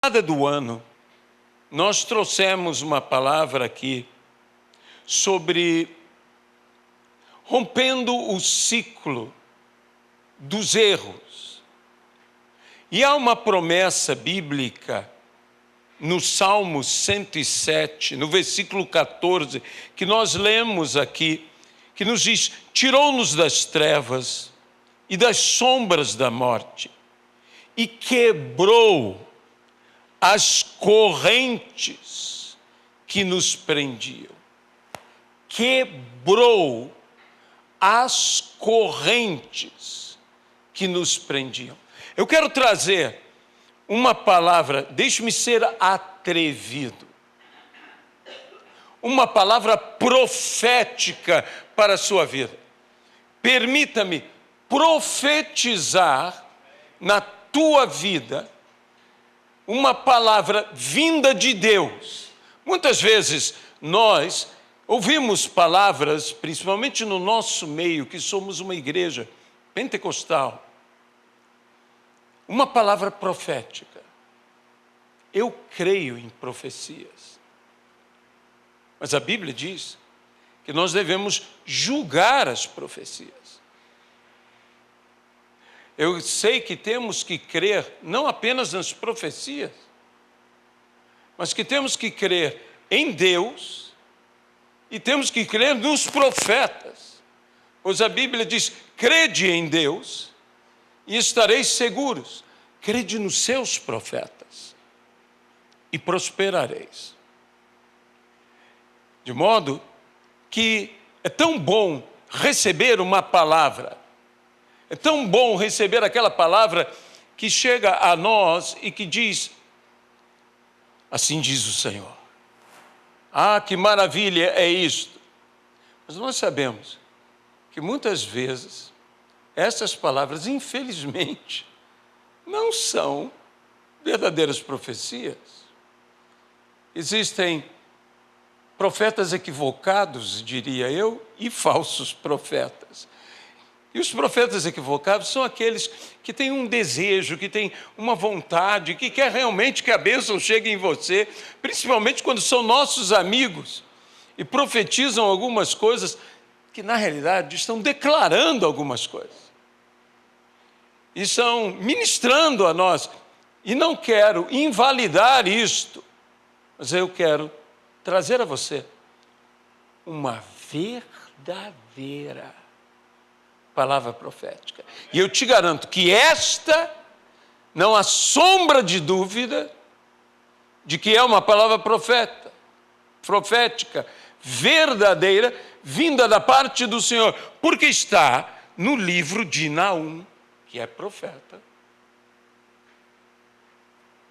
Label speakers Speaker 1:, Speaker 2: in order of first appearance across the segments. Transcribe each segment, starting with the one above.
Speaker 1: Do ano, nós trouxemos uma palavra aqui sobre rompendo o ciclo dos erros. E há uma promessa bíblica no Salmo 107, no versículo 14, que nós lemos aqui, que nos diz: tirou-nos das trevas e das sombras da morte e quebrou as correntes que nos prendiam. Quebrou as correntes que nos prendiam. Eu quero trazer uma palavra, deixe-me ser atrevido, uma palavra profética para a sua vida. Permita-me profetizar na tua vida uma palavra vinda de Deus. Muitas vezes nós ouvimos palavras, principalmente no nosso meio, que somos uma igreja pentecostal, uma palavra profética. Eu creio em profecias, mas a Bíblia diz que nós devemos julgar as profecias. Eu sei que temos que crer não apenas nas profecias, mas que temos que crer em Deus e temos que crer nos profetas. Pois a Bíblia diz: crede em Deus e estareis seguros. Crede nos seus profetas e prosperareis. De modo que é tão bom receber uma palavra. É tão bom receber aquela palavra que chega a nós e que diz: assim diz o Senhor. Ah, que maravilha é isto! Mas nós sabemos que muitas vezes essas palavras, infelizmente, não são verdadeiras profecias. Existem profetas equivocados, diria eu, e falsos profetas. E os profetas equivocados são aqueles que têm um desejo, que têm uma vontade, que quer realmente que a bênção chegue em você, principalmente quando são nossos amigos e profetizam algumas coisas que, na realidade, estão declarando algumas coisas. E estão ministrando a nós. E não quero invalidar isto, mas eu quero trazer a você uma verdadeira palavra profética. E eu te garanto que esta, não há sombra de dúvida de que é uma palavra profética, verdadeira, vinda da parte do Senhor, porque está no livro de Naum, que é profeta,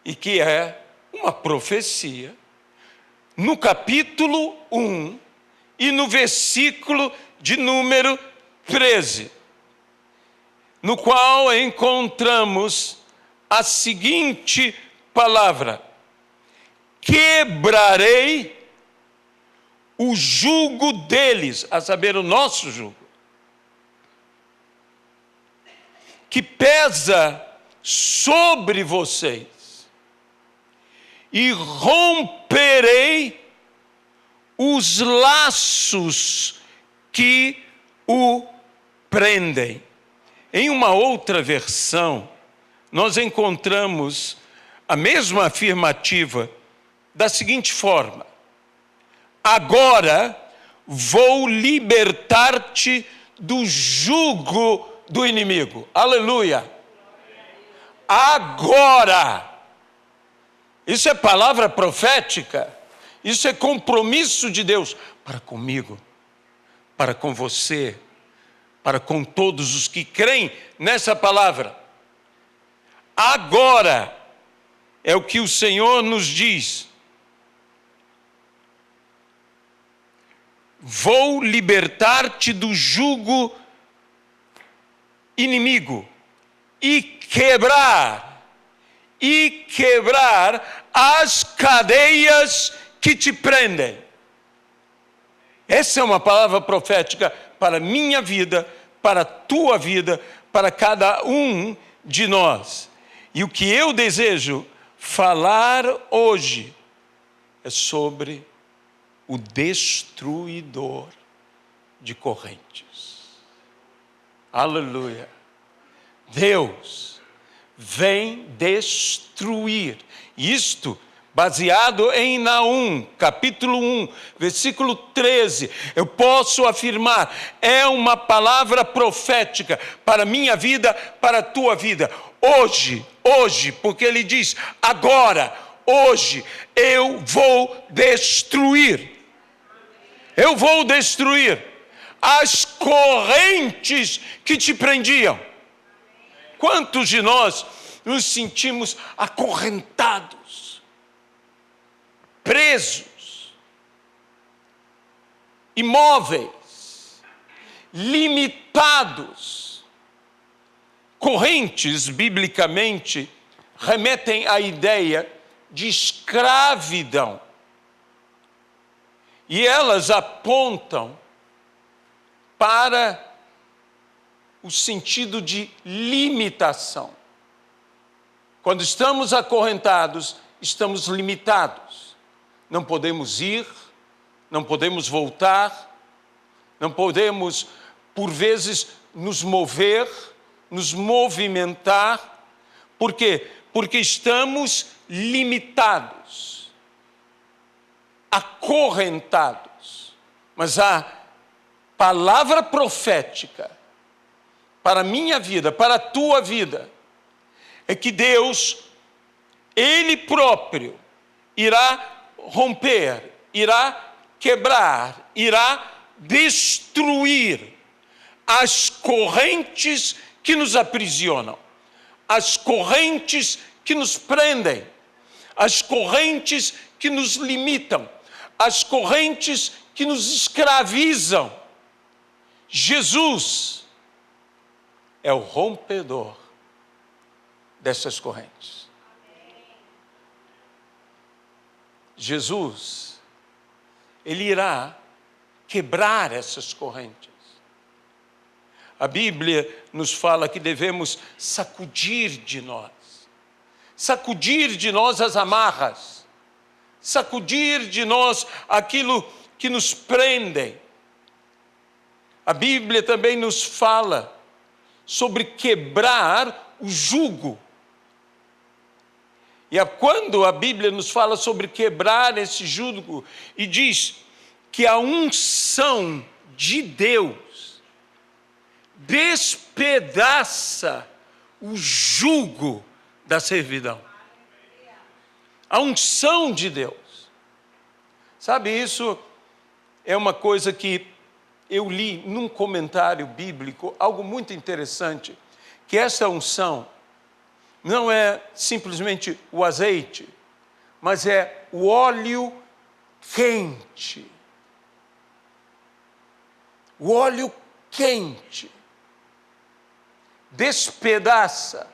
Speaker 1: e que é uma profecia, no capítulo 1 e no versículo de número 13, no qual encontramos a seguinte palavra: quebrarei o jugo deles, a saber, o nosso jugo, que pesa sobre vocês, e romperei os laços que o prendem. Em uma outra versão, nós encontramos a mesma afirmativa da seguinte forma: agora vou libertar-te do jugo do inimigo. Aleluia! Agora! Isso é palavra profética, isso é compromisso de Deus para comigo, para com você, para com todos os que creem nessa palavra. Agora é o que o Senhor nos diz: vou libertar-te do jugo inimigo e quebrar as cadeias que te prendem. Essa é uma palavra profética para a minha vida, para a tua vida, para cada um de nós. E o que eu desejo falar hoje é sobre o destruidor de correntes. Aleluia. Deus vem destruir. Isto baseado em Naum, capítulo 1, versículo 13. Eu posso afirmar, é uma palavra profética para a minha vida, para a tua vida. Hoje, porque ele diz, agora, hoje, eu vou destruir. Eu vou destruir as correntes que te prendiam. Quantos de nós nos sentimos acorrentados, presos, imóveis, limitados? Correntes, biblicamente, remetem à ideia de escravidão. E elas apontam para o sentido de limitação. Quando estamos acorrentados, estamos limitados. Não podemos ir, não podemos voltar, não podemos, por vezes, nos mover, nos movimentar. Por quê? Porque estamos limitados, acorrentados. Mas a palavra profética para a minha vida, para a tua vida, é que Deus, Ele próprio, irá romper, irá quebrar, irá destruir as correntes que nos aprisionam, as correntes que nos prendem, as correntes que nos limitam, as correntes que nos escravizam. Jesus é o rompedor dessas correntes. Jesus, Ele irá quebrar essas correntes. A Bíblia nos fala que devemos sacudir de nós as amarras, sacudir de nós aquilo que nos prendem. A Bíblia também nos fala sobre quebrar o jugo. E quando a Bíblia nos fala sobre quebrar esse jugo e diz que a unção de Deus despedaça o jugo da servidão. A unção de Deus. Sabe, isso é uma coisa que eu li num comentário bíblico, algo muito interessante, que essa unção não é simplesmente o azeite, mas é o óleo quente. O óleo quente despedaça,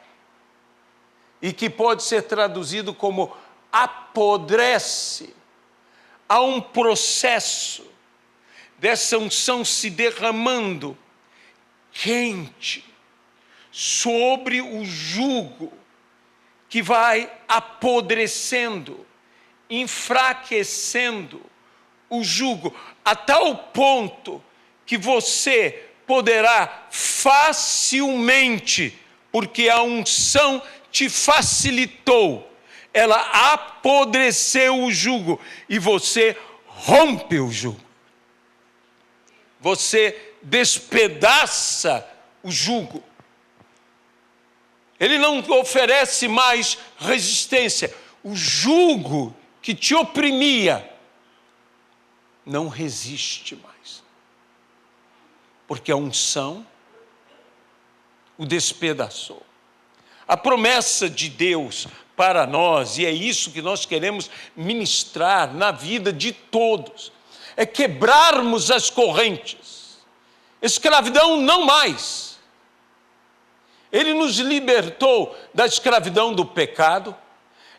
Speaker 1: e que pode ser traduzido como apodrece. Há um processo dessa unção se derramando quente sobre o jugo, que vai apodrecendo, enfraquecendo o jugo, a tal ponto que você poderá facilmente, porque a unção te facilitou, ela apodreceu o jugo e você rompe o jugo. Você despedaça o jugo. Ele não oferece mais resistência. O jugo que te oprimia não resiste mais. Porque a unção o despedaçou. A promessa de Deus para nós, e é isso que nós queremos ministrar na vida de todos, é quebrarmos as correntes. Escravidão não mais. Ele nos libertou da escravidão do pecado,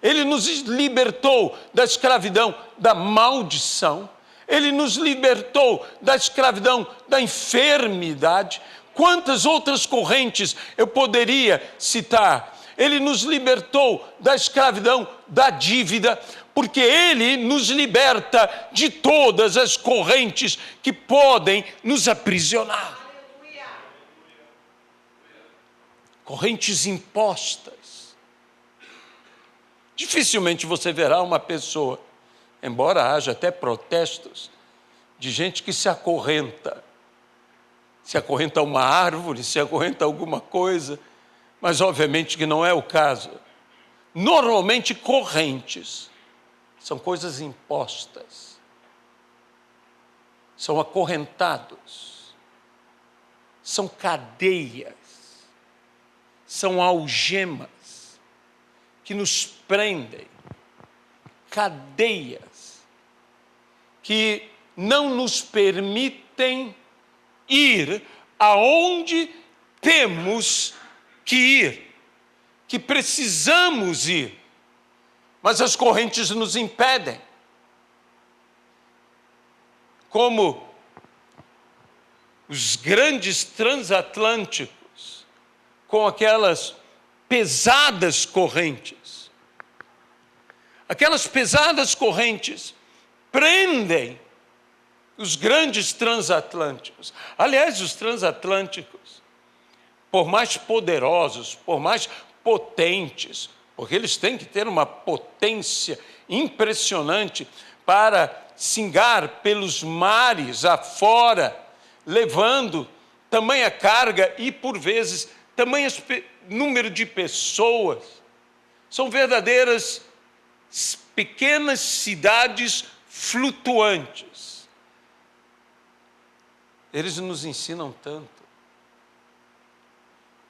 Speaker 1: Ele nos libertou da escravidão da maldição, Ele nos libertou da escravidão da enfermidade. Quantas outras correntes eu poderia citar? Ele nos libertou da escravidão da dívida, porque Ele nos liberta de todas as correntes que podem nos aprisionar. Correntes impostas. Dificilmente você verá uma pessoa, embora haja até protestos, de gente que se acorrenta a uma árvore, se acorrenta a alguma coisa, mas obviamente que não é o caso. Normalmente correntes são coisas impostas, são acorrentados, são cadeias, são algemas que nos prendem, cadeias que não nos permitem ir aonde temos que ir, que precisamos ir, mas as correntes nos impedem. Como os grandes transatlânticos, com aquelas pesadas correntes. Aquelas pesadas correntes prendem os grandes transatlânticos. Aliás, os transatlânticos, por mais poderosos, por mais potentes, porque eles têm que ter uma potência impressionante para singar pelos mares afora, levando tamanha carga e, por vezes, tamanho número de pessoas. São verdadeiras pequenas cidades flutuantes. Eles nos ensinam tanto.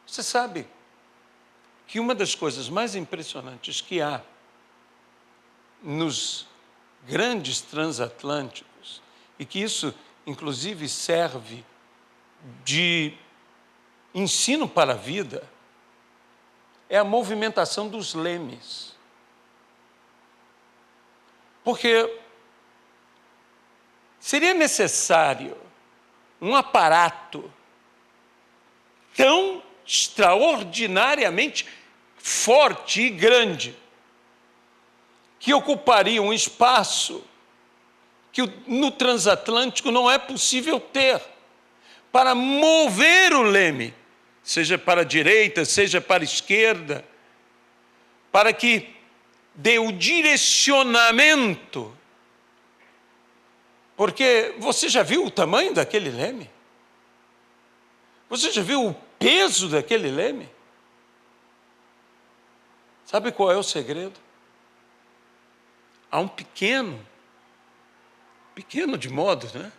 Speaker 1: Você sabe que uma das coisas mais impressionantes que há nos grandes transatlânticos, e que isso, inclusive, serve de ensino para a vida, é a movimentação dos lemes. Porque seria necessário um aparato tão extraordinariamente forte e grande, que ocuparia um espaço que no transatlântico não é possível ter, para mover o leme, seja para a direita, seja para a esquerda, para que dê o direcionamento. Porque você já viu o tamanho daquele leme? Você já viu o peso daquele leme? Sabe qual é o segredo? Há um pequeno de modo, né?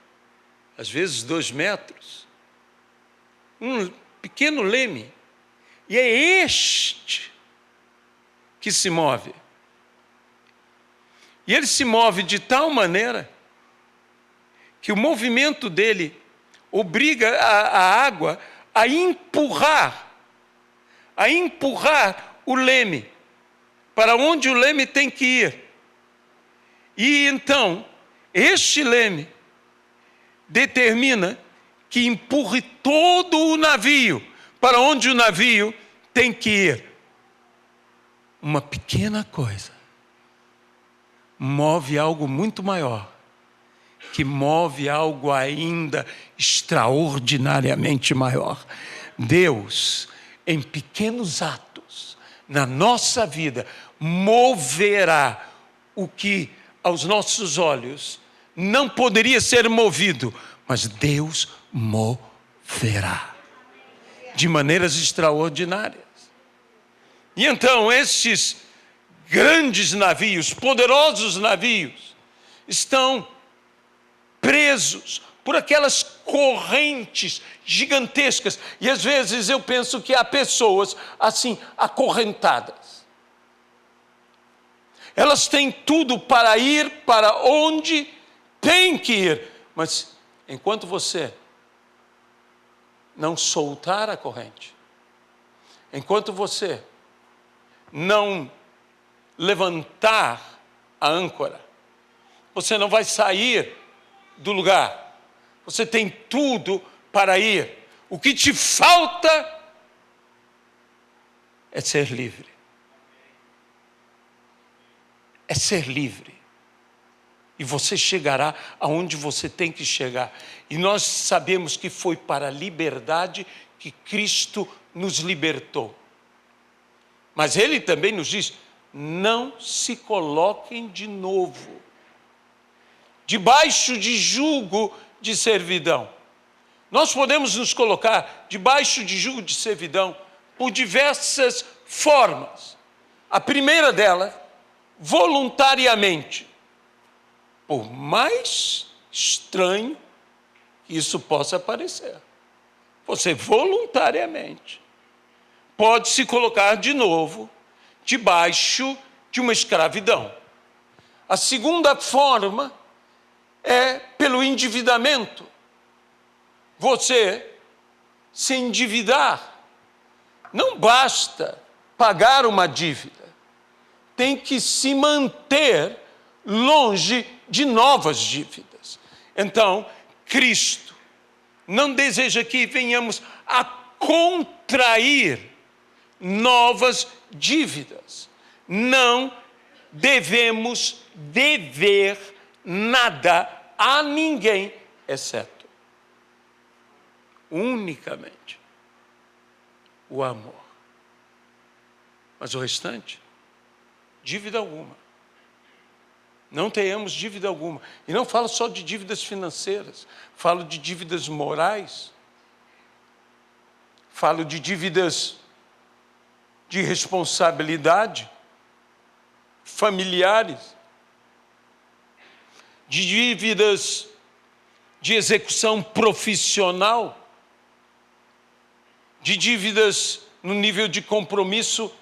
Speaker 1: Às vezes 2 metros, um pequeno leme, e é este que se move. E ele se move de tal maneira que o movimento dele obriga a água a empurrar o leme para onde o leme tem que ir. E então, este leme determina que empurre todo o navio para onde o navio tem que ir. Uma pequena coisa move algo muito maior, que move algo ainda extraordinariamente maior. Deus, em pequenos atos, na nossa vida, moverá o que aos nossos olhos não poderia ser movido, mas Deus moverá de maneiras extraordinárias. E então esses grandes navios, poderosos navios, estão presos por aquelas correntes gigantescas. E às vezes eu penso que há pessoas assim, acorrentadas. Elas têm tudo para ir para onde tem que ir, mas enquanto você não soltar a corrente, enquanto você não levantar a âncora, você não vai sair do lugar. Você tem tudo para ir. O que te falta é ser livre. é ser livre. E você chegará aonde você tem que chegar. E nós sabemos que foi para a liberdade que Cristo nos libertou. Mas Ele também nos diz, não se coloquem de novo debaixo de jugo de servidão. Nós podemos nos colocar debaixo de jugo de servidão por diversas formas. A primeira delas, voluntariamente. Por mais estranho que isso possa parecer. Você voluntariamente pode se colocar de novo debaixo de uma escravidão. A segunda forma é pelo endividamento. Você se endividar. Não basta pagar uma dívida. Tem que se manter longe de novas dívidas. Então, Cristo não deseja que venhamos a contrair novas dívidas. Não devemos dever nada a ninguém, exceto unicamente o amor. Mas o restante, dívida alguma. Não tenhamos dívida alguma. E não falo só de dívidas financeiras, falo de dívidas morais, falo de dívidas de responsabilidade, familiares, de dívidas de execução profissional, de dívidas no nível de compromisso,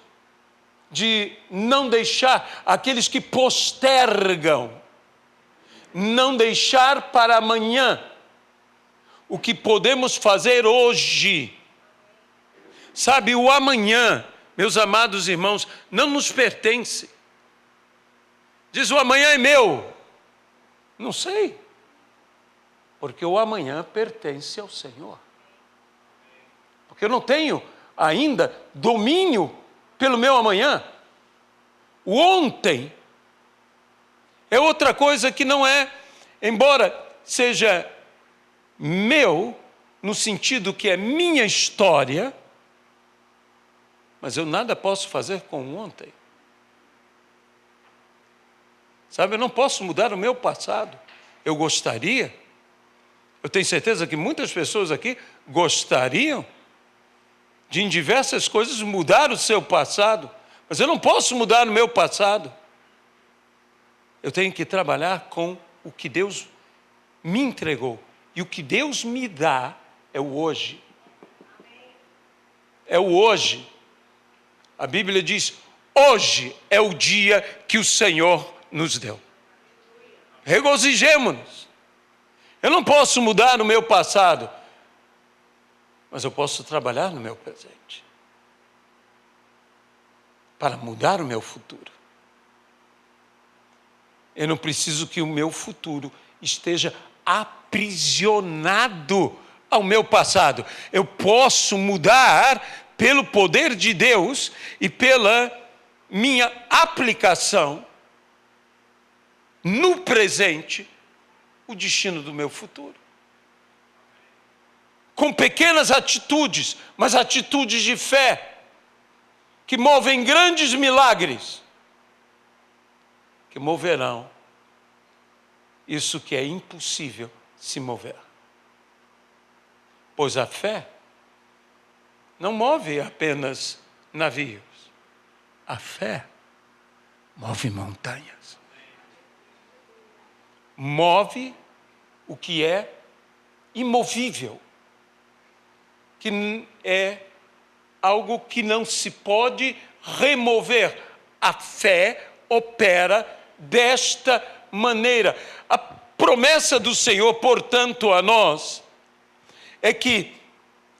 Speaker 1: de não deixar aqueles que postergam, não deixar para amanhã o que podemos fazer hoje. Sabe, o amanhã, meus amados irmãos, não nos pertence. Diz, o amanhã é meu. Não sei, porque o amanhã pertence ao Senhor. Porque eu não tenho ainda domínio pelo meu amanhã. O ontem é outra coisa que não é, embora seja meu, no sentido que é minha história, mas eu nada posso fazer com o ontem. Sabe, eu não posso mudar o meu passado. Eu gostaria. Eu tenho certeza que muitas pessoas aqui gostariam de, em diversas coisas, mudar o seu passado. Mas eu não posso mudar o meu passado. Eu tenho que trabalhar com o que Deus me entregou. E o que Deus me dá é o hoje. É o hoje. A Bíblia diz, hoje é o dia que o Senhor nos deu. Regozijemo-nos. Eu não posso mudar o meu passado, mas eu posso trabalhar no meu presente para mudar o meu futuro. Eu não preciso que o meu futuro esteja aprisionado ao meu passado. Eu posso mudar pelo poder de Deus e pela minha aplicação no presente o destino do meu futuro. Com pequenas atitudes, mas atitudes de fé, que movem grandes milagres, que moverão isso que é impossível se mover. Pois a fé não move apenas navios. A fé move montanhas. Move o que é imovível, que é algo que não se pode remover. A fé opera desta maneira. A promessa do Senhor, portanto, a nós, é que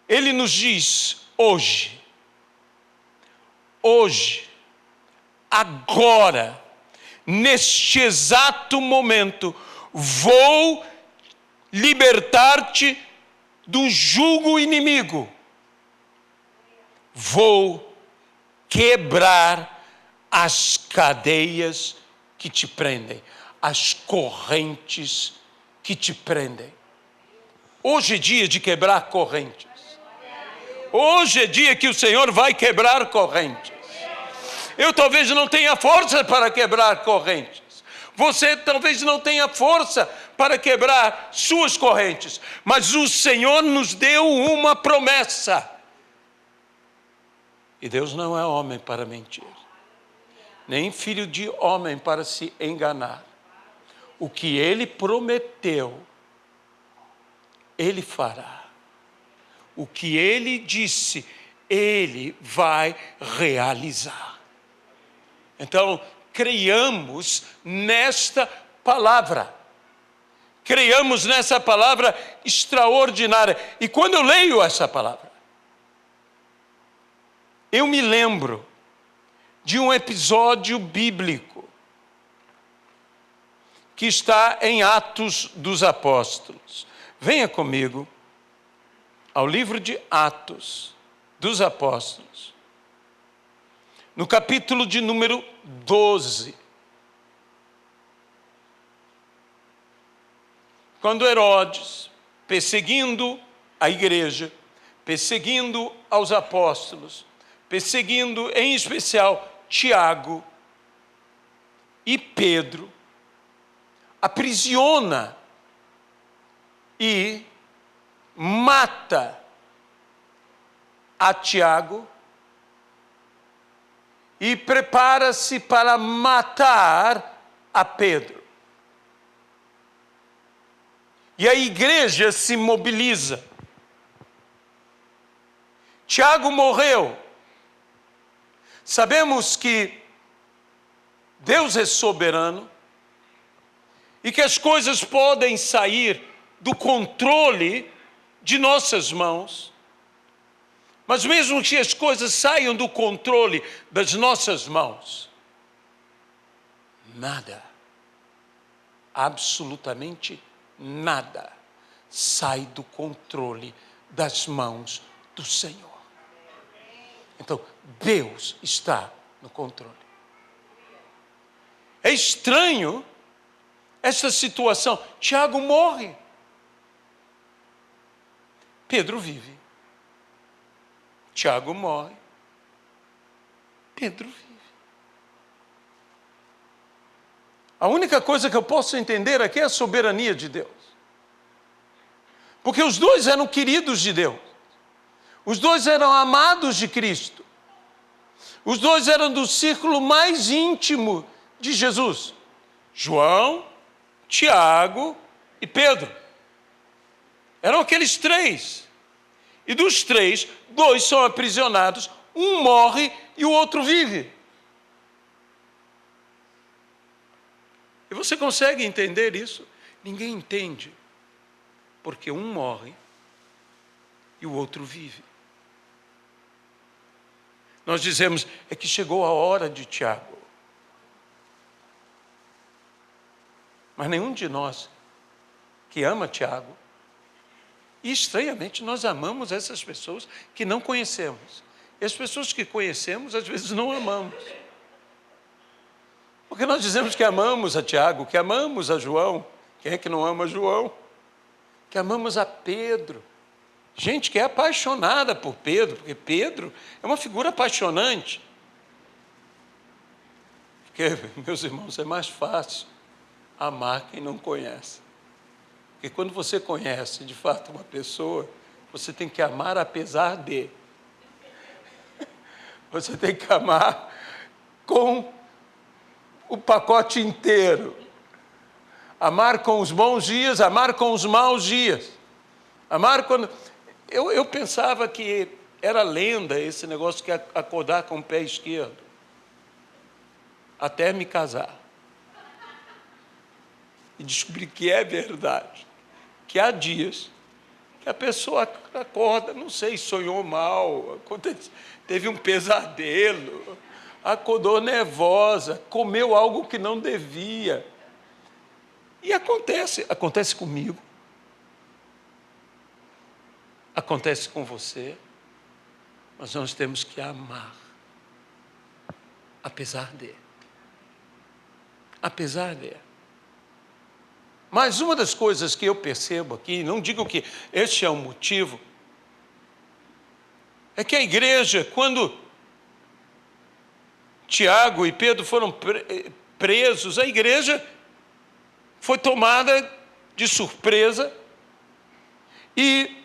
Speaker 1: Ele nos diz hoje, agora, neste exato momento, vou libertar-te do jugo inimigo. Vou quebrar as cadeias que te prendem, as correntes que te prendem. Hoje é dia de quebrar correntes. Hoje é dia que o Senhor vai quebrar correntes. Eu talvez não tenha força para quebrar correntes. Você talvez não tenha força para quebrar suas correntes. Mas o Senhor nos deu uma promessa. E Deus não é homem para mentir, nem filho de homem para se enganar. O que Ele prometeu, Ele fará. O que Ele disse, Ele vai realizar. Então, creiamos nesta palavra. Creiamos nessa palavra extraordinária. E quando eu leio essa palavra, eu me lembro de um episódio bíblico que está em Atos dos Apóstolos. Venha comigo ao livro de Atos dos Apóstolos, no capítulo de número 12. Quando Herodes, perseguindo a igreja, perseguindo aos apóstolos, perseguindo em especial Tiago e Pedro, aprisiona e mata a Tiago e prepara-se para matar a Pedro. E a igreja se mobiliza. Tiago morreu. Sabemos que Deus é soberano e que as coisas podem sair do controle de nossas mãos. Mas mesmo que as coisas saiam do controle das nossas mãos, nada, absolutamente nada, sai do controle das mãos do Senhor. Então, Deus está no controle. É estranho essa situação. Tiago morre. Pedro vive. Tiago morre. Pedro vive. A única coisa que eu posso entender aqui é a soberania de Deus. Porque os dois eram queridos de Deus. Os dois eram amados de Cristo. Os dois eram do círculo mais íntimo de Jesus. João, Tiago e Pedro. Eram aqueles três. E dos três, dois são aprisionados, um morre e o outro vive. E você consegue entender isso? Ninguém entende. Porque um morre e o outro vive. Nós dizemos, é que chegou a hora de Tiago. Mas nenhum de nós que ama Tiago, e estranhamente nós amamos essas pessoas que não conhecemos. E as pessoas que conhecemos, às vezes não amamos. Porque nós dizemos que amamos a Tiago, que amamos a João. Quem é que não ama João? Que amamos a Pedro. Gente que é apaixonada por Pedro, porque Pedro é uma figura apaixonante. Porque, meus irmãos, é mais fácil amar quem não conhece. Porque quando você conhece, de fato, uma pessoa, você tem que amar apesar de. Você tem que amar com o pacote inteiro. Amar com os bons dias, amar com os maus dias. Amar quando... Eu pensava que era lenda esse negócio de acordar com o pé esquerdo. Até me casar. E descobri que é verdade. Que há dias que a pessoa acorda, não sei, sonhou mal, teve um pesadelo, acordou nervosa, comeu algo que não devia. E acontece comigo. Acontece com você, mas nós temos que amar, apesar de. apesar dela. Mas uma das coisas que eu percebo aqui, não digo que este é o motivo, é que a igreja, quando Tiago e Pedro foram presos, a igreja foi tomada de surpresa e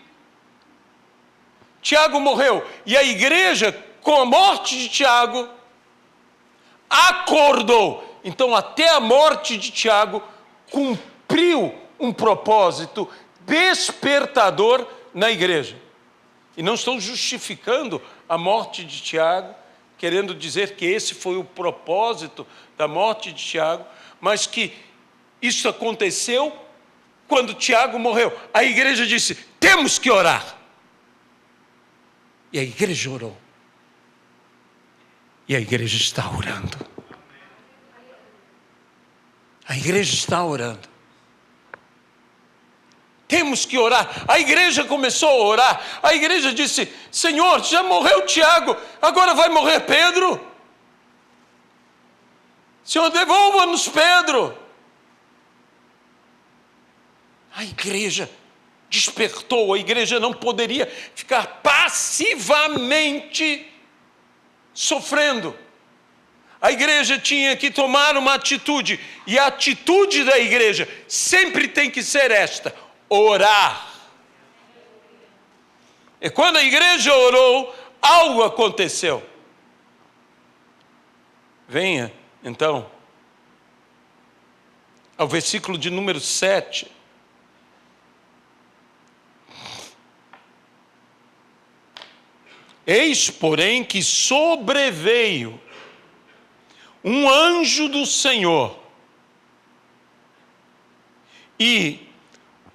Speaker 1: Tiago morreu. E a igreja, com a morte de Tiago, acordou. Então, até a morte de Tiago, cumpriu um propósito despertador na igreja. E não estou justificando a morte de Tiago, querendo dizer que esse foi o propósito da morte de Tiago, mas que isso aconteceu quando Tiago morreu. A igreja disse: temos que orar. E a igreja orou. E a igreja está orando. A igreja está orando. Temos que orar. A igreja começou a orar. A igreja disse: Senhor, já morreu Tiago, agora vai morrer Pedro. Senhor, devolva-nos Pedro. A igreja despertou. A igreja não poderia ficar passivamente sofrendo. A igreja tinha que tomar uma atitude. E a atitude da igreja sempre tem que ser esta: orar. E quando a igreja orou, algo aconteceu. Venha, então, ao versículo de número 7. Eis, porém, que sobreveio um anjo do Senhor, e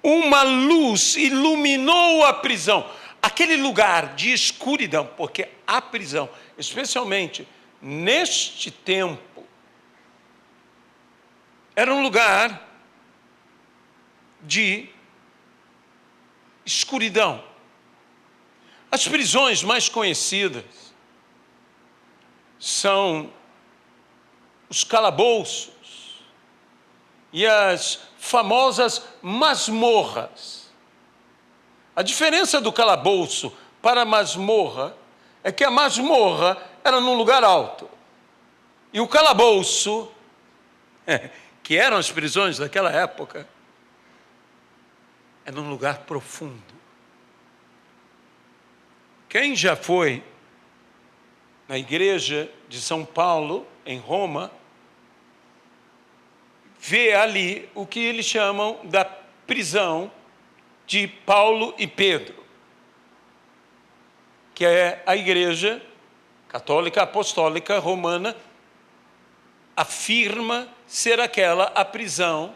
Speaker 1: uma luz iluminou a prisão, aquele lugar de escuridão, porque a prisão, especialmente neste tempo, era um lugar de escuridão. As prisões mais conhecidas são os calabouços e as famosas masmorras. A diferença do calabouço para a masmorra é que a masmorra era num lugar alto e o calabouço, que eram as prisões daquela época, era num lugar profundo. Quem já foi na igreja de São Paulo, em Roma, vê ali o que eles chamam da prisão de Paulo e Pedro, que é a igreja católica apostólica romana, afirma ser aquela a prisão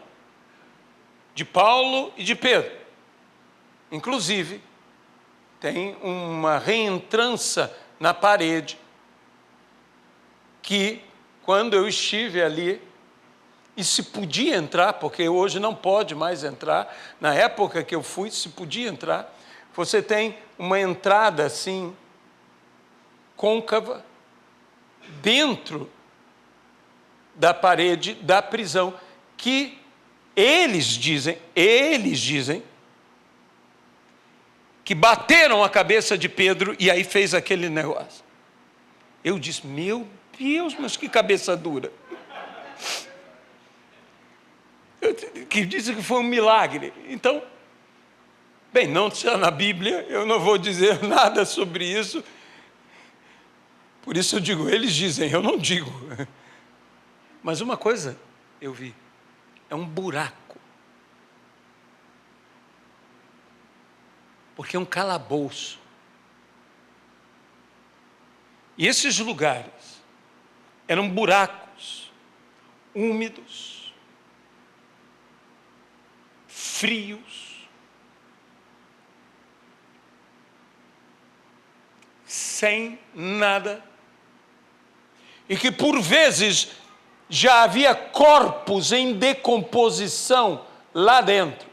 Speaker 1: de Paulo e de Pedro. Inclusive, tem uma reentrança na parede que, quando eu estive ali, e se podia entrar, porque hoje não pode mais entrar, na época que eu fui, se podia entrar, você tem uma entrada assim, côncava, dentro da parede da prisão, que eles dizem, que bateram a cabeça de Pedro e aí fez aquele negócio. Eu disse: meu Deus, mas que cabeça dura. Que dizem que foi um milagre. Então, bem, não está na Bíblia, eu não vou dizer nada sobre isso. Por isso eu digo, eles dizem, eu não digo. Mas uma coisa eu vi, é um buraco. Porque é um calabouço. E esses lugares eram buracos, úmidos, frios, sem nada, e que por vezes já havia corpos em decomposição lá dentro.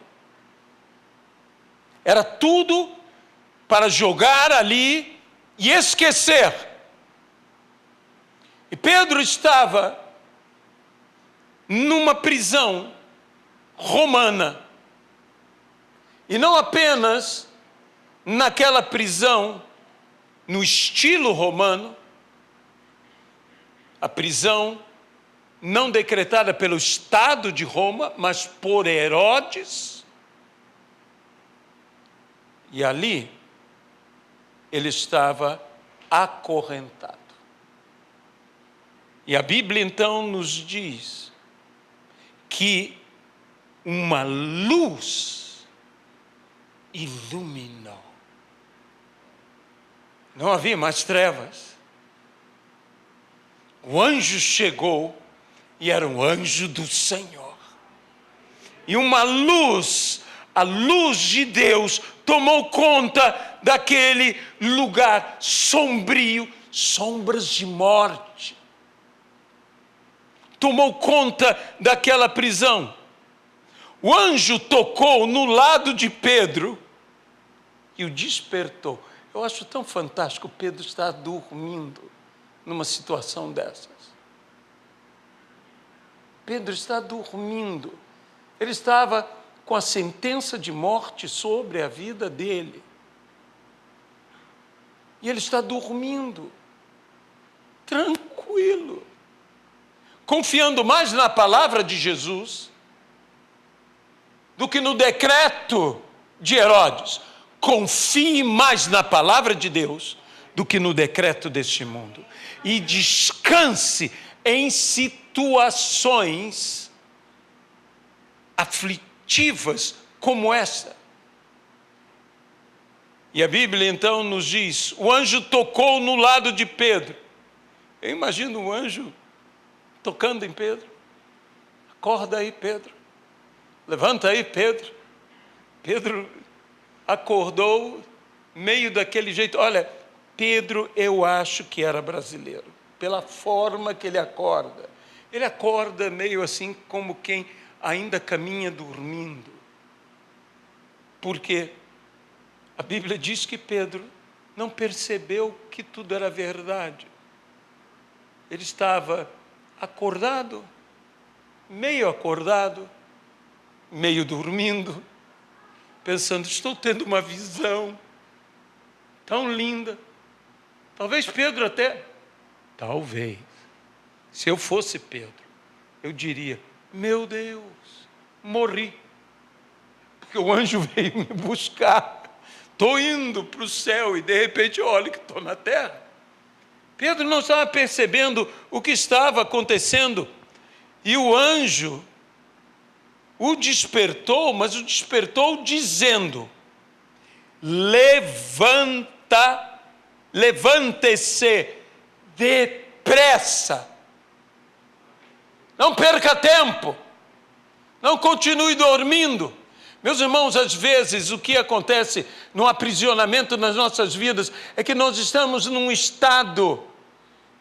Speaker 1: Era tudo para jogar ali e esquecer. E Pedro estava numa prisão romana. E não apenas naquela prisão no estilo romano, a prisão não decretada pelo Estado de Roma, mas por Herodes. E ali ele estava acorrentado. E a Bíblia então nos diz que uma luz iluminou. Não havia mais trevas. O anjo chegou e era um anjo do Senhor. E uma luz, a luz de Deus, tomou conta daquele lugar sombrio, sombras de morte. Tomou conta daquela prisão. O anjo tocou no lado de Pedro e o despertou. Eu acho tão fantástico Pedro estar dormindo numa situação dessas. Pedro está dormindo. Ele estava com a sentença de morte sobre a vida dele. E ele está dormindo, tranquilo, confiando mais na palavra de Jesus do que no decreto de Herodes. Confie mais na palavra de Deus do que no decreto deste mundo. E descanse em situações aflitivas como essa. E a Bíblia então nos diz, o anjo tocou no lado de Pedro. Eu imagino o anjo tocando em Pedro. Acorda aí, Pedro. Levanta aí, Pedro. Pedro acordou meio daquele jeito. Olha, Pedro eu acho que era brasileiro, pela forma que ele acorda. Ele acorda meio assim como quem ainda caminha dormindo. Porque a Bíblia diz que Pedro não percebeu que tudo era verdade. Ele estava acordado, meio dormindo, pensando, estou tendo uma visão tão linda. Talvez Pedro até, se eu fosse Pedro, eu diria, meu Deus, morri, porque o anjo veio me buscar, estou indo para o céu e de repente olho que estou na terra. Pedro não estava percebendo o que estava acontecendo e o anjo o despertou, mas o despertou dizendo, levante-se depressa. Não perca tempo. Não continue dormindo. Meus irmãos, às vezes o que acontece no aprisionamento nas nossas vidas é que nós estamos num estado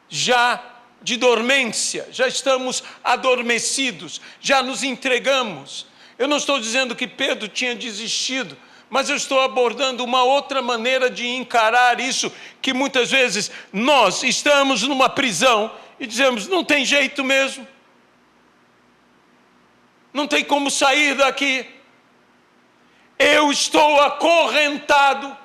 Speaker 1: já de dormência, já estamos adormecidos, já nos entregamos. Eu não estou dizendo que Pedro tinha desistido, mas eu estou abordando uma outra maneira de encarar isso, que muitas vezes nós estamos numa prisão e dizemos, não tem jeito mesmo, não tem como sair daqui, eu estou acorrentado,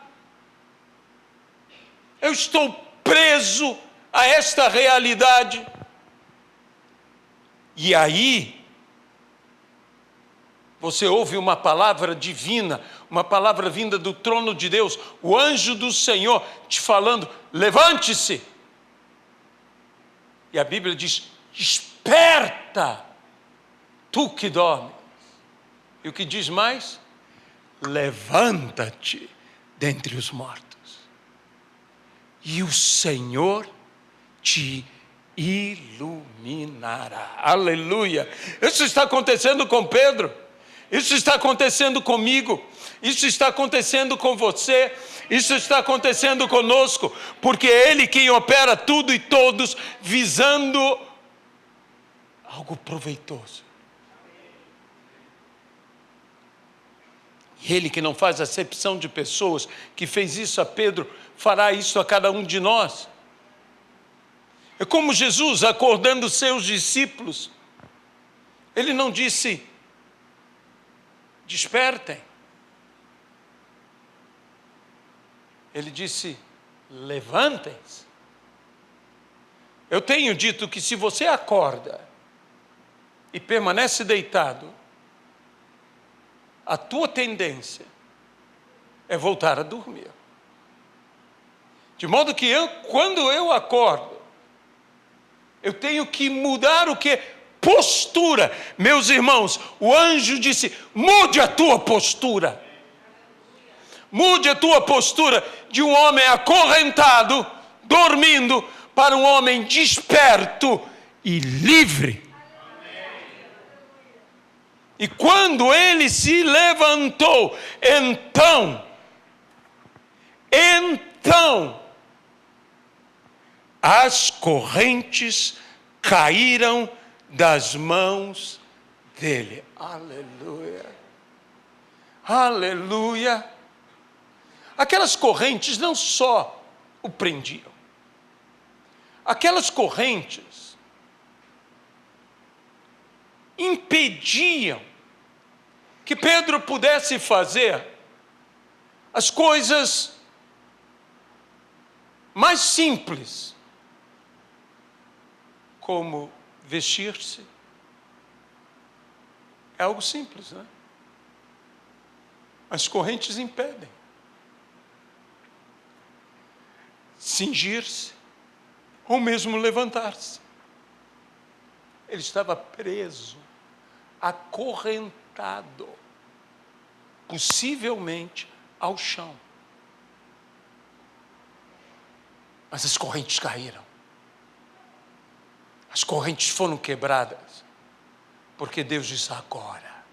Speaker 1: eu estou preso a esta realidade. E aí, você ouve uma palavra divina, uma palavra vinda do trono de Deus, o anjo do Senhor te falando, levante-se. E a Bíblia diz, desperta, tu que dormes. E o que diz mais? Levanta-te dentre os mortos. E o Senhor te iluminará. Aleluia! Isso está acontecendo com Pedro. Isso está acontecendo comigo. Isso está acontecendo com você. Isso está acontecendo conosco. Porque é Ele quem opera tudo e todos visando algo proveitoso. Ele que não faz acepção de pessoas, que fez isso a Pedro, fará isso a cada um de nós. É como Jesus acordando seus discípulos Ele não disse, despertem. Ele disse, levantem-se. Eu tenho dito que se você acorda e permanece deitado, a tua tendência é voltar a dormir. De modo que quando eu acordo, eu tenho que mudar o quê? Postura. Meus irmãos, o anjo disse, mude a tua postura. Mude a tua postura de um homem acorrentado, dormindo, para um homem desperto e livre. E quando ele se levantou, então, as correntes caíram das mãos dele. Aleluia. Aleluia. Aquelas correntes não só o prendiam. Aquelas correntes impediam que Pedro pudesse fazer as coisas mais simples, como vestir-se. É algo simples, né? As correntes impedem. Cingir-se, ou mesmo levantar-se. Ele estava preso, acorrentado, possivelmente ao chão. Mas as correntes caíram. As correntes foram quebradas, porque Deus disse, agora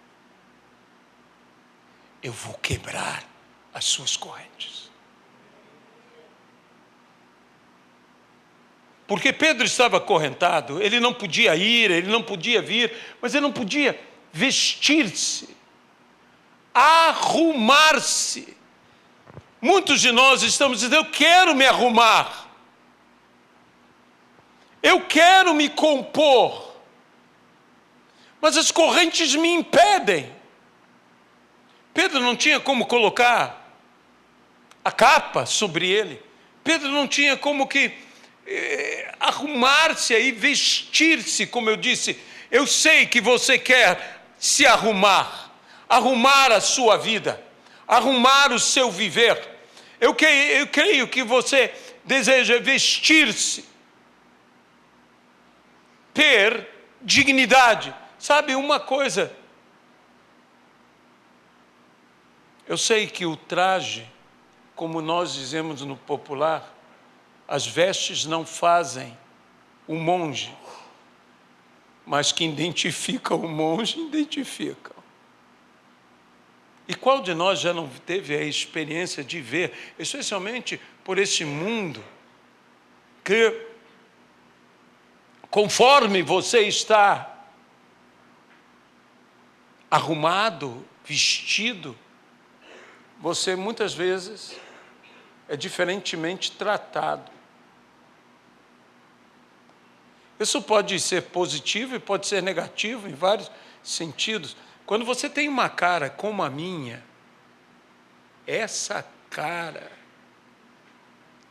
Speaker 1: eu vou quebrar as suas correntes. Porque Pedro estava acorrentado, ele não podia ir, ele não podia vir, mas ele não podia vestir-se, arrumar-se. Muitos de nós estamos dizendo, eu quero me arrumar, eu quero me compor, mas as correntes me impedem. Pedro não tinha como colocar a capa sobre ele, Pedro não tinha como que arrumar-se aí, vestir-se, como eu disse. Eu sei que você quer se arrumar a sua vida, arrumar o seu viver. Eu creio que você deseja vestir-se, ter dignidade. Sabe uma coisa? Eu sei que o traje, como nós dizemos no popular, as vestes não fazem o monge, mas que identificam o monge, identificam. E qual de nós já não teve a experiência de ver, especialmente por esse mundo, que conforme você está arrumado, vestido, você muitas vezes é diferentemente tratado. Isso pode ser positivo e pode ser negativo em vários sentidos. Quando você tem uma cara como a minha, essa cara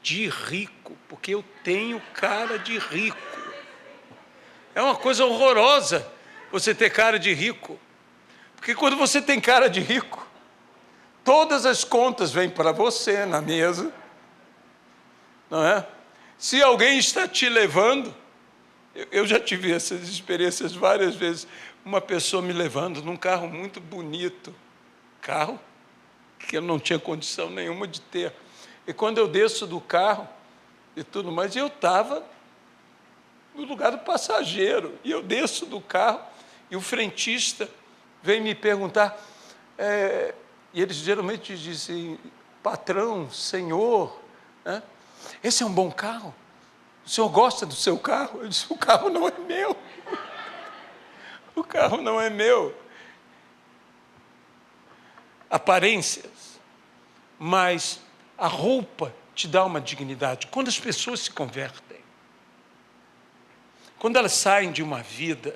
Speaker 1: de rico, porque eu tenho cara de rico. É uma coisa horrorosa você ter cara de rico. Porque quando você tem cara de rico, todas as contas vêm para você na mesa, não é? Se alguém está te levando, eu já tive essas experiências várias vezes, uma pessoa me levando num carro muito bonito, carro que eu não tinha condição nenhuma de ter. E quando eu desço do carro e tudo mais, eu estava no lugar do passageiro, e eu desço do carro e o frentista vem me perguntar, e eles geralmente dizem, patrão, senhor, né? Esse é um bom carro? O senhor gosta do seu carro? Eu disse, o carro não é meu. O carro não é meu. Aparências, mas a roupa te dá uma dignidade. Quando as pessoas se convertem, quando elas saem de uma vida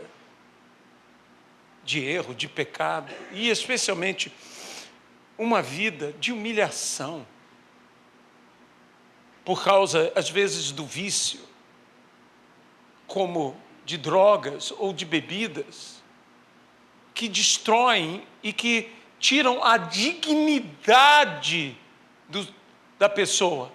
Speaker 1: de erro, de pecado, e especialmente uma vida de humilhação, por causa, às vezes, do vício, como de drogas ou de bebidas, que destroem e que tiram a dignidade da pessoa.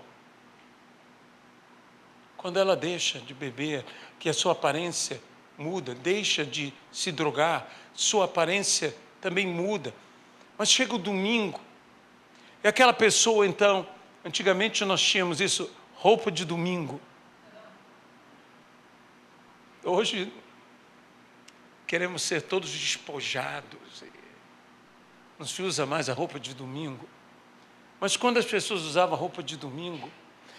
Speaker 1: Quando ela deixa de beber, que a sua aparência muda, deixa de se drogar, sua aparência também muda. Mas chega o domingo, e aquela pessoa, então, antigamente nós tínhamos isso, roupa de domingo. Hoje, queremos ser todos despojados, não se usa mais a roupa de domingo. Mas quando as pessoas usavam a roupa de domingo,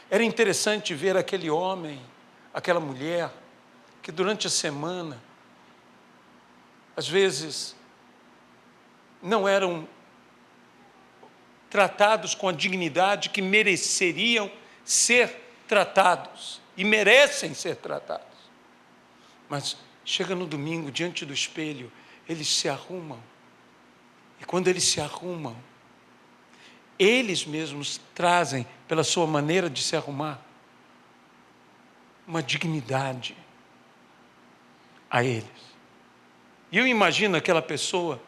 Speaker 1: era interessante ver aquele homem, aquela mulher, que durante a semana, às vezes, não eram tratados com a dignidade que mereceriam ser tratados, e merecem ser tratados. Mas chega no domingo, diante do espelho, eles se arrumam, e quando eles se arrumam, eles mesmos trazem, pela sua maneira de se arrumar, uma dignidade a eles. E eu imagino aquela pessoa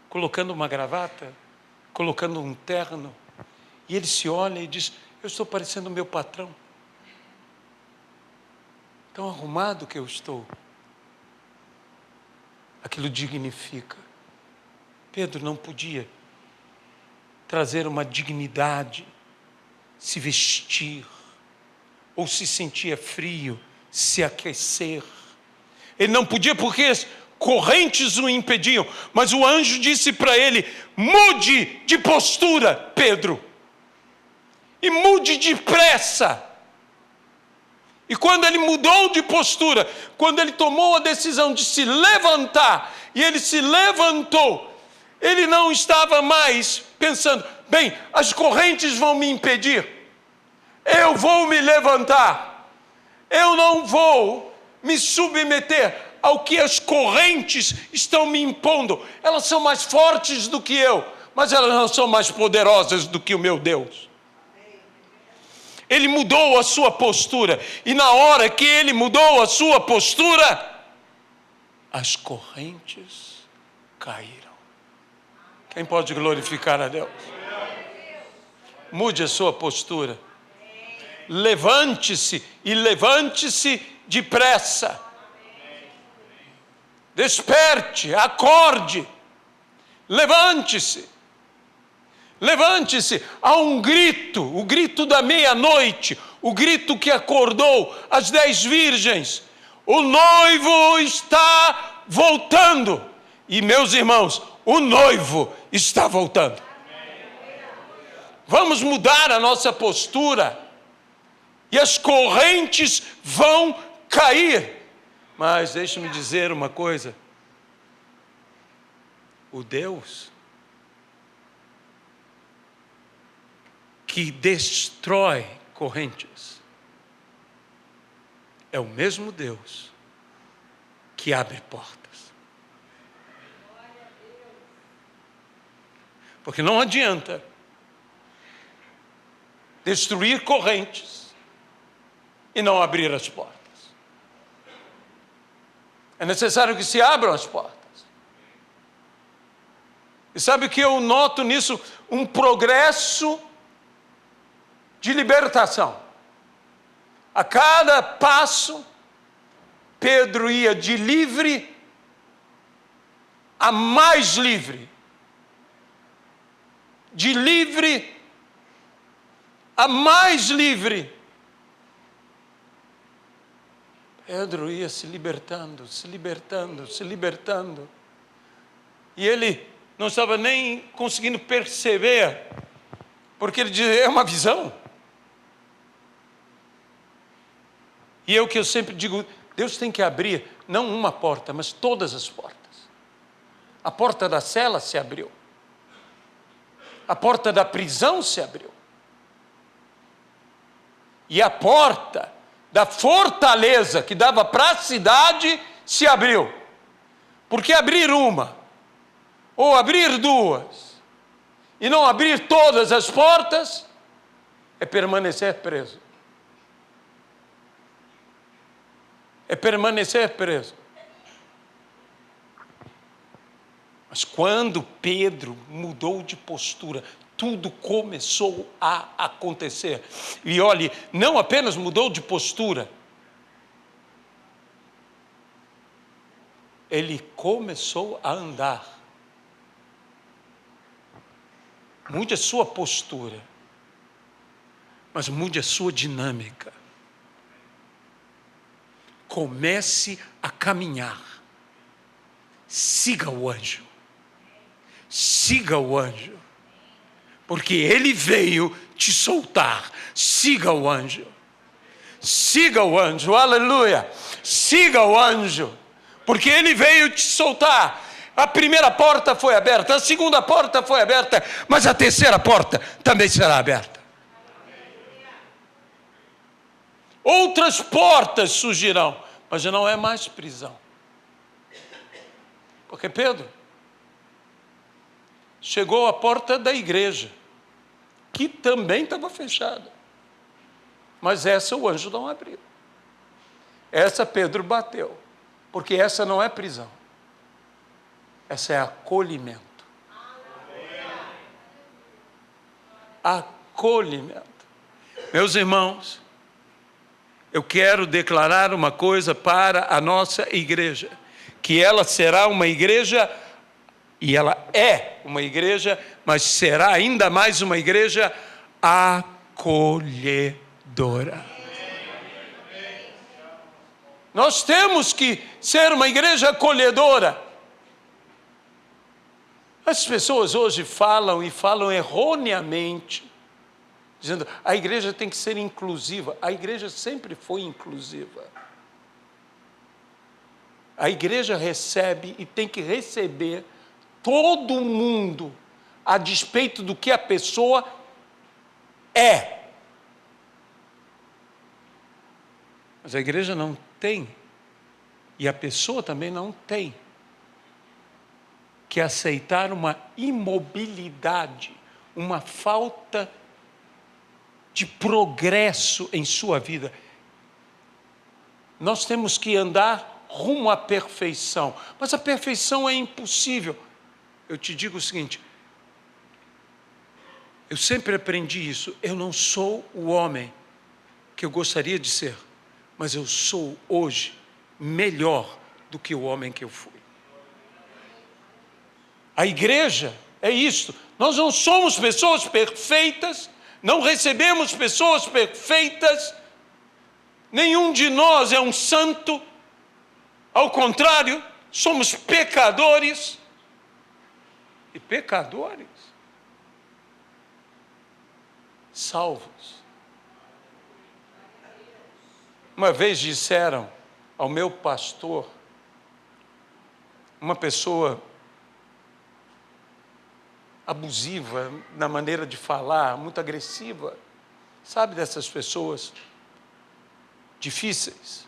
Speaker 1: colocando uma gravata, colocando um terno, e ele se olha e diz: eu estou parecendo o meu patrão, tão arrumado que eu estou. Aquilo dignifica. Pedro não podia trazer uma dignidade, se vestir, ou se sentia frio, se aquecer. Ele não podia porque as correntes o impediam, mas o anjo disse para ele: mude de postura, Pedro, e mude depressa. E quando ele mudou de postura, quando ele tomou a decisão de se levantar, e ele se levantou, ele não estava mais pensando: bem, as correntes vão me impedir, eu vou me levantar, eu não vou me submeter ao que as correntes estão me impondo. Elas são mais fortes do que eu, mas elas não são mais poderosas do que o meu Deus. Ele mudou a sua postura, e na hora que ele mudou a sua postura, as correntes caíram. Quem pode glorificar a Deus? Mude a sua postura. Levante-se, e levante-se depressa. Desperte, acorde, levante-se. Levante-se. Há um grito, o grito da meia-noite, o grito que acordou as 10 virgens. O noivo está voltando. E, meus irmãos, o noivo está voltando. Vamos mudar a nossa postura, e as correntes vão cair. Mas deixe-me dizer uma coisa: o Deus que destrói correntes é o mesmo Deus que abre portas. Porque não adianta destruir correntes e não abrir as portas. É necessário que se abram as portas. E sabe o que eu noto nisso? Um progresso de libertação. A cada passo, Pedro ia de livre a mais livre. De livre a mais livre. Pedro ia se libertando, se libertando, se libertando. E ele não estava nem conseguindo perceber, porque ele dizia: é uma visão. E é o que eu sempre digo: Deus tem que abrir, não uma porta, mas todas as portas. A porta da cela se abriu. A porta da prisão se abriu. E a porta da fortaleza que dava para a cidade se abriu. Por que abrir uma? ou abrir duas, e não abrir todas as portas, é permanecer preso. É permanecer preso. Mas quando Pedro mudou de postura, tudo começou a acontecer. E olhe, não apenas mudou de postura, ele começou a andar. Mude a sua postura, mas mude a sua dinâmica. Comece a caminhar. Siga o anjo. Siga o anjo. Porque ele veio te soltar. Siga o anjo. Siga o anjo. Aleluia. Siga o anjo. Porque ele veio te soltar. A primeira porta foi aberta, a segunda porta foi aberta, mas a terceira porta também será aberta. Outras portas surgirão, mas não é mais prisão. Porque Pedro chegou à porta da igreja, que também estava fechada. Mas essa o anjo não abriu. Essa Pedro bateu, porque essa não é prisão. Essa é acolhimento. Acolhimento. Meus irmãos, eu quero declarar uma coisa para a nossa igreja, que ela será uma igreja, e ela é uma igreja, mas será ainda mais uma igreja acolhedora. Nós temos que ser uma igreja acolhedora. As pessoas hoje falam e falam erroneamente, dizendo a igreja tem que ser inclusiva. A igreja sempre foi inclusiva. A igreja recebe e tem que receber todo mundo, a despeito do que a pessoa é. Mas a igreja não tem, e a pessoa também não tem, que aceitar uma imobilidade, uma falta de progresso em sua vida. Nós temos que andar rumo à perfeição, mas a perfeição é impossível. Eu te digo o seguinte, eu sempre aprendi isso, eu não sou o homem que eu gostaria de ser, mas eu sou hoje melhor do que o homem que eu fui. A igreja é isto. Nós não somos pessoas perfeitas, não recebemos pessoas perfeitas, nenhum de nós é um santo, ao contrário, somos pecadores. E pecadores salvos. Uma vez disseram ao meu pastor, uma pessoa abusiva na maneira de falar, muito agressiva, sabe, dessas pessoas difíceis,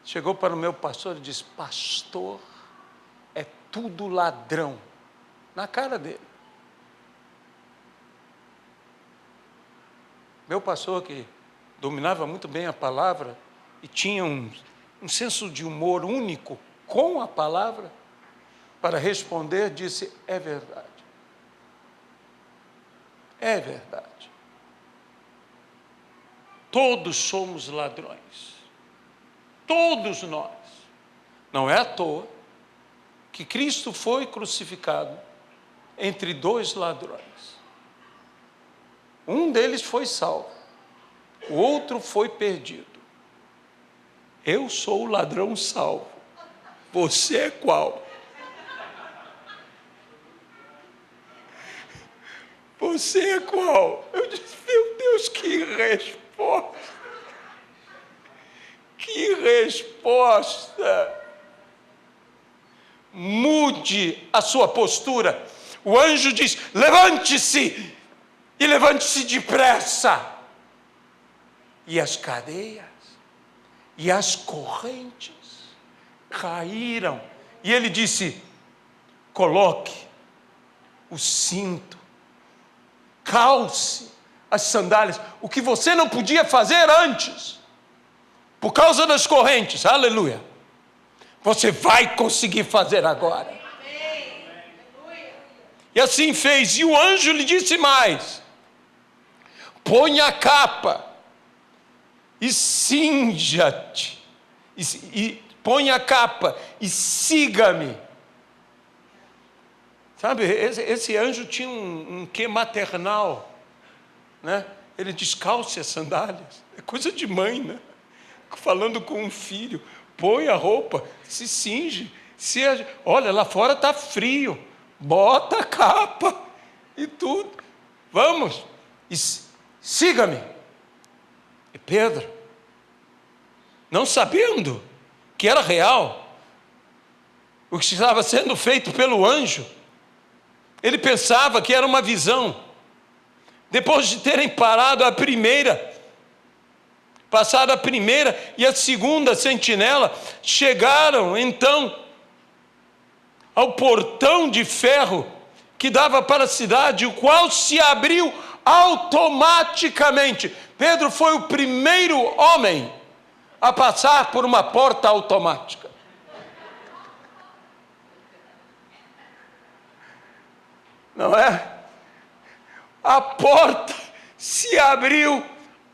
Speaker 1: chegou para o meu pastor e disse: pastor, é tudo ladrão, na cara dele. Meu pastor, que dominava muito bem a palavra e tinha um senso de humor único com a palavra, para responder, disse: é verdade. É verdade. Todos somos ladrões. Todos nós. Não é à toa que Cristo foi crucificado entre dois ladrões. Um deles foi salvo, o outro foi perdido. Eu sou o ladrão salvo. Você é qual? Você é qual? Eu disse: meu Deus, que resposta! Que resposta! Mude a sua postura. O anjo diz: levante-se, e levante-se depressa. E as cadeias, e as correntes caíram. E ele disse: coloque o cinto, calce as sandálias, o que você não podia fazer antes, por causa das correntes, aleluia, você vai conseguir fazer agora. E assim fez, e o anjo lhe disse mais: ponha a capa e cinja-te, e põe a capa e siga-me. Sabe, esse anjo tinha um quê maternal, né? Ele descalce as sandálias, é coisa de mãe, né? Falando com um filho, põe a roupa, se cinge, olha, lá fora está frio, bota a capa e tudo, vamos, e siga-me. E Pedro, não sabendo que era real o que estava sendo feito pelo anjo, ele pensava que era uma visão. Depois de terem passado a primeira e a segunda sentinela, chegaram então ao portão de ferro que dava para a cidade, o qual se abriu automaticamente. Pedro foi o primeiro homem a passar por uma porta automática. Não é? A porta se abriu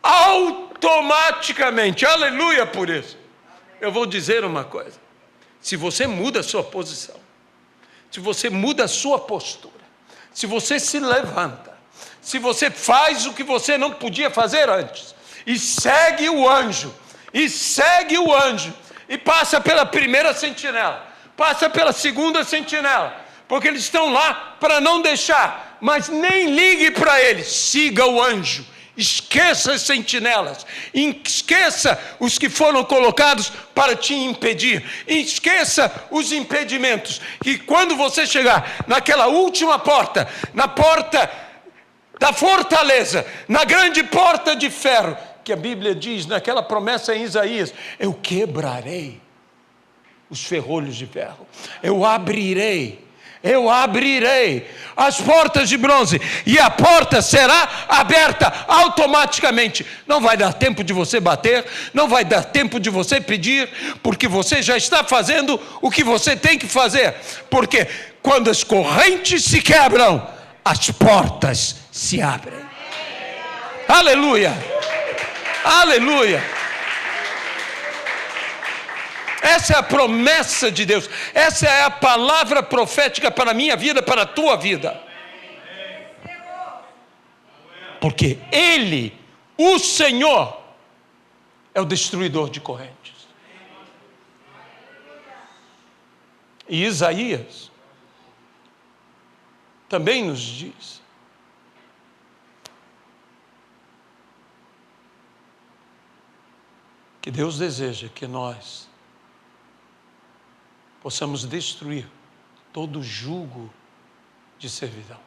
Speaker 1: automaticamente. Aleluia por isso. Eu vou dizer uma coisa: se você muda a sua posição, se você muda a sua postura, se você se levanta, se você faz o que você não podia fazer antes, e segue o anjo, e passa pela primeira sentinela, passa pela segunda sentinela, porque eles estão lá para não deixar, mas nem ligue para eles, siga o anjo, esqueça as sentinelas, esqueça os que foram colocados para te impedir, esqueça os impedimentos, e quando você chegar naquela última porta, na porta da fortaleza, na grande porta de ferro, que a Bíblia diz, naquela promessa em Isaías: eu quebrarei os ferrolhos de ferro, eu abrirei as portas de bronze, e a porta será aberta automaticamente. Não vai dar tempo de você bater, não vai dar tempo de você pedir, porque você já está fazendo o que você tem que fazer, porque quando as correntes se quebram, as portas se abrem. Aleluia, aleluia. Essa é a promessa de Deus, essa é a palavra profética para a minha vida, para a tua vida. Porque Ele, o Senhor, é o destruidor de correntes. E Isaías também nos diz que Deus deseja que nós possamos destruir todo jugo de servidão,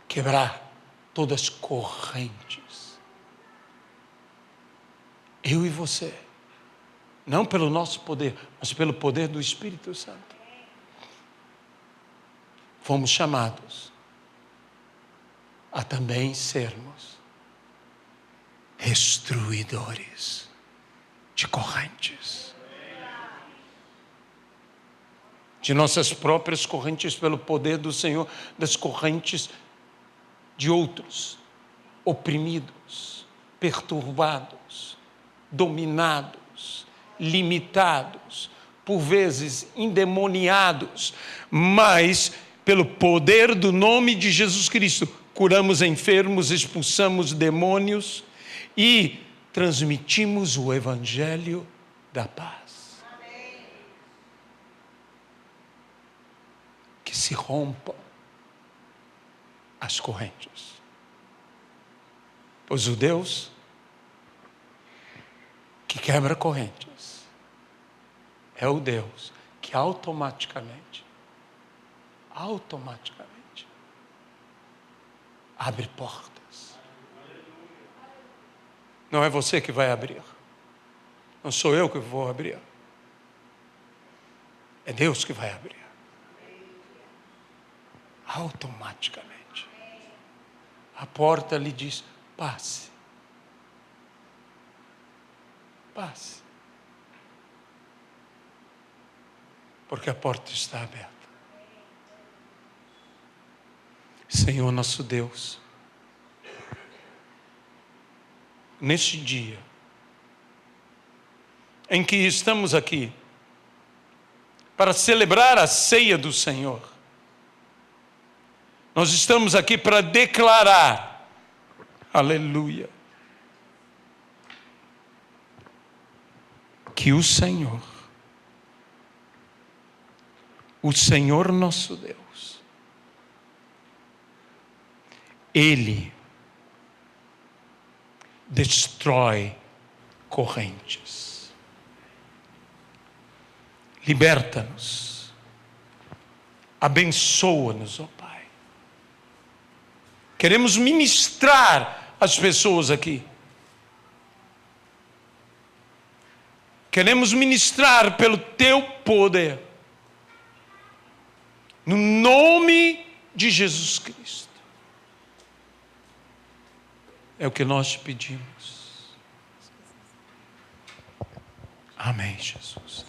Speaker 1: quebrar todas as correntes. Eu e você, não pelo nosso poder, mas pelo poder do Espírito Santo, fomos chamados a também sermos destruidores de correntes, de nossas próprias correntes, pelo poder do Senhor, das correntes de outros, oprimidos, perturbados, dominados, limitados, por vezes endemoniados, mas pelo poder do nome de Jesus Cristo, curamos enfermos, expulsamos demônios e transmitimos o Evangelho da paz. Amém. Que se rompam as correntes. Pois o Deus que quebra correntes é o Deus que automaticamente abre portas. Não é você que vai abrir. Não sou eu que vou abrir. É Deus que vai abrir. Automaticamente. A porta lhe diz: passe. Passe. Porque a porta está aberta. Senhor nosso Deus, neste dia em que estamos aqui para celebrar a ceia do Senhor, nós estamos aqui para declarar, aleluia, que o Senhor nosso Deus, Ele destrói correntes. Liberta-nos. Abençoa-nos, ó Pai. Queremos ministrar as pessoas aqui. Queremos ministrar pelo Teu poder. No nome de Jesus Cristo. É o que nós te pedimos. Amém, Jesus.